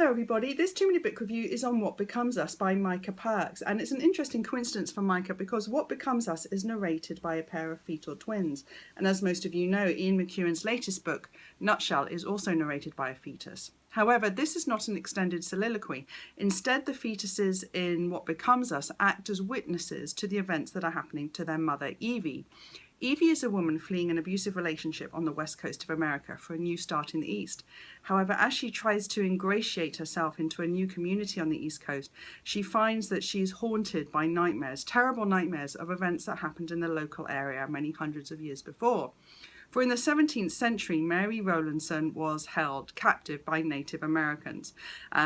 Hello everybody, this 2-minute book review is on What Becomes Us by Micah, and it's an interesting coincidence for Micah because What Becomes Us is narrated by a pair of fetal twins, and as most of you know, Ian McEwan's latest book, Nutshell, is also narrated by a fetus. However, this is not an extended soliloquy. Instead, the fetuses in What Becomes Us act as witnesses to the events that are happening to their mother, Evie. Evie is a woman fleeing an abusive relationship on the west coast of America for a new start in the East. However, as she tries to ingratiate herself into a new community on the East Coast, she finds that she is haunted by nightmares, terrible nightmares of events that happened in the local area many hundreds of years before. For in the 17th century, Mary Rowlandson was held captive by Native Americans.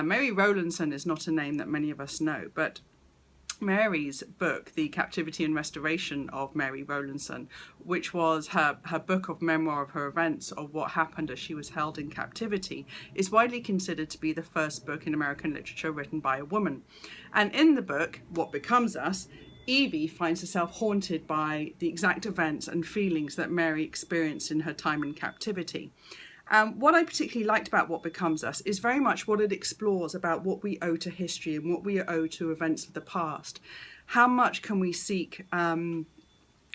Mary Rowlandson is not a name that many of us know, but Mary's book, The Captivity and Restoration of Mary Rowlandson, which was her book of memoir of her events of what happened as she was held in captivity, is widely considered to be the first book in American literature written by a woman. And in the book, What Becomes Us, Evie finds herself haunted by the exact events and feelings that Mary experienced in her time in captivity. What I particularly liked about What Becomes Us is very much what it explores about what we owe to history and what we owe to events of the past. How much can we seek to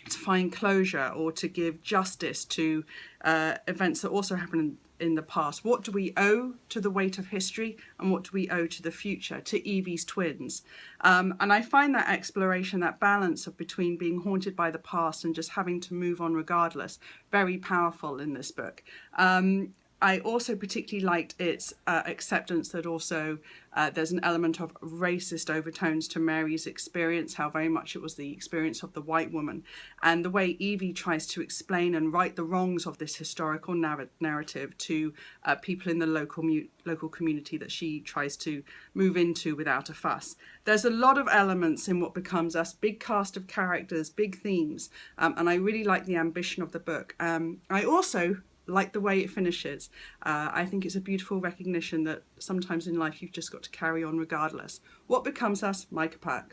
find closure or to give justice to events that also happened in the past? What do we owe to the weight of history and what do we owe to the future, to Evie's twins? And I find that exploration, that balance of between being haunted by the past and just having to move on regardless, very powerful in this book. I also particularly liked its acceptance that also there's an element of racist overtones to Mary's experience, how very much it was the experience of the white woman, and the way Evie tries to explain and right the wrongs of this historical narrative to people in the local community that she tries to move into without a fuss. There's a lot of elements in What Becomes Us, big cast of characters, big themes, and I really like the ambition of the book. I also like the way it finishes. I think it's a beautiful recognition that sometimes in life you've just got to carry on regardless. What Becomes Us, Micah.